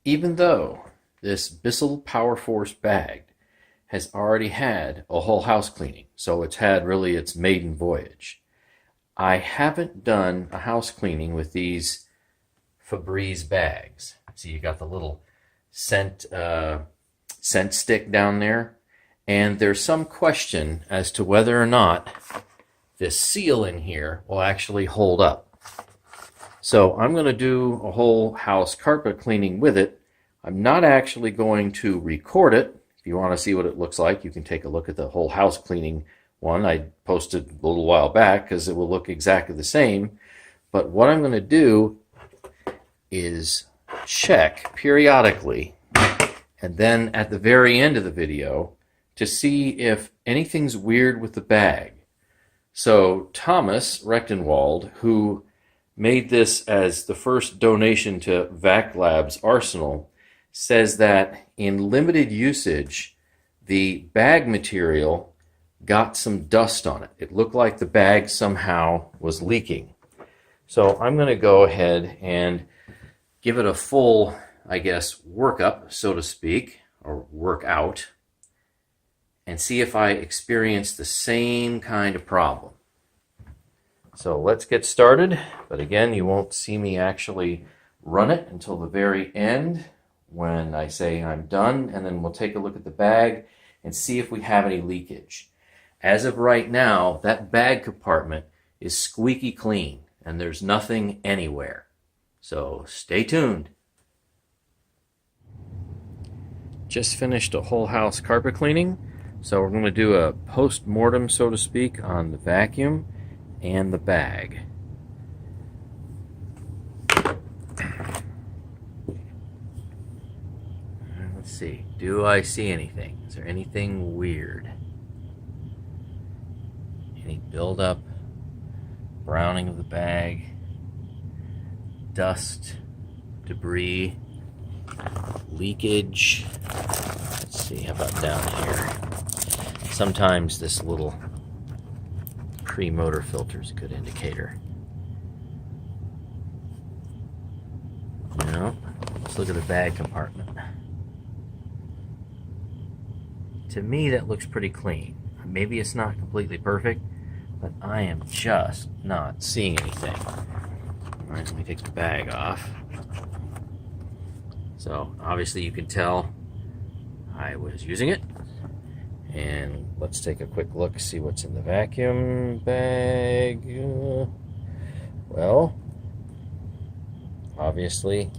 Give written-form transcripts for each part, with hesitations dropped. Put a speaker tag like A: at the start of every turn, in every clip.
A: Even though this Bissell Power Force bag has already had a whole house cleaning, so it's had really its maiden voyage, I haven't done a house cleaning with these Febreze bags. See, you got the little scent stick down there, and there's some question as to whether or not this seal in here will actually hold up. So I'm going to do a whole house carpet cleaning with it. I'm not actually going to record it. If you want to see what it looks like, you can take a look at the whole house cleaning one I posted a little while back, because it will look exactly the same. But what I'm going to do is check periodically, and then at the very end of the video, to see if anything's weird with the bag. So Thomas Rechtenwald, who made this as the first donation to Vac Lab's arsenal, says that in limited usage, the bag material got some dust on it. It looked like the bag somehow was leaking. So I'm going to go ahead and give it a full, I guess, workup, so to speak, or workout, and see if I experience the same kind of problem. So let's get started, but again, you won't see me actually run it until the very end when I say I'm done, and then we'll take a look at the bag and see if we have any leakage. As of right now, that bag compartment is squeaky clean, and there's nothing anywhere. So stay tuned. Just finished a whole house carpet cleaning, so we're going to do a post-mortem, so to speak, on the vacuum and the bag. Let's see, do I see anything? Is there anything weird? Any buildup, browning of the bag, dust, debris, leakage? Let's see, how about down here? Sometimes this little pre-motor filter is a good indicator. No, let's look at the bag compartment. To me, that looks pretty clean. Maybe it's not completely perfect, but I am just not seeing anything. All right, let me take the bag off. So obviously you can tell I was using it. And let's take a quick look, see what's in the vacuum bag. Well, obviously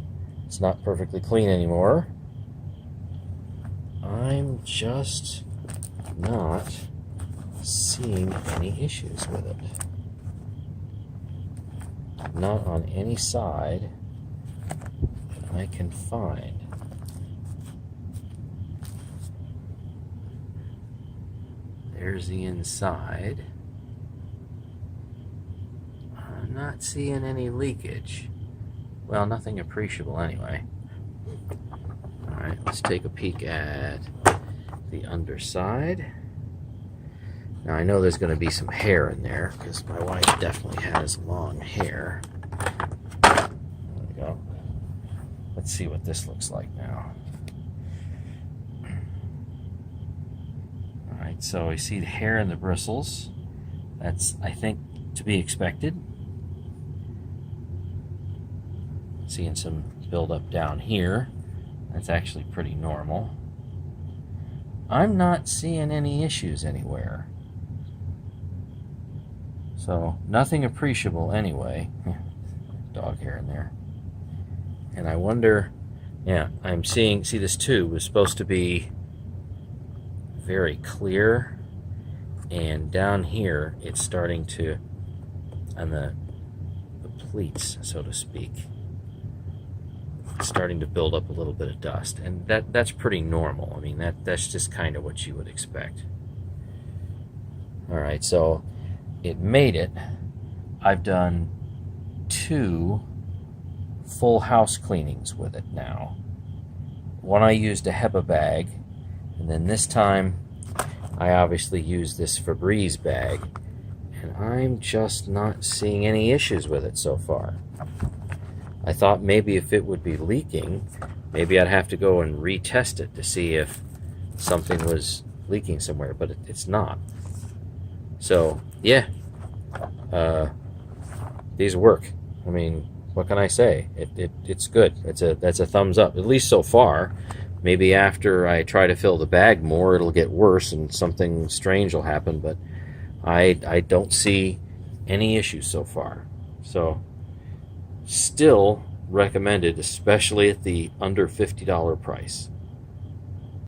A: it's not perfectly clean anymore. I'm just not seeing any issues with it. Not on any side that I can find. There's the inside. I'm not seeing any leakage. Well, nothing appreciable anyway. Alright, let's take a peek at the underside. Now I know there's going to be some hair in there, because my wife definitely has long hair. There we go. Let's see what this looks like now. Alright, so we see the hair and the bristles. That's, I think, to be expected. Seeing some buildup down here. That's actually pretty normal. I'm not seeing any issues anywhere. So, nothing appreciable anyway. Dog hair in there. And I wonder, yeah, I'm seeing, see, this tube was supposed to be very clear, and down here it's starting to, on the pleats, so to speak, it's starting to build up a little bit of dust, and that's pretty normal. I mean, that's just kind of what you would expect. Alright, so it made it. I've done 2 full house cleanings with it now. One I used a HEPA bag, and then this time I obviously used this Febreze bag, and I'm just not seeing any issues with it so far. I thought maybe if it would be leaking, maybe I'd have to go and retest it to see if something was leaking somewhere, but it's not. So yeah, these work. I mean, what can I say? It's good. That's a thumbs up, at least so far. Maybe after I try to fill the bag more, it'll get worse and something strange will happen, but I don't see any issues so far. So still recommended, especially at the under $50 price.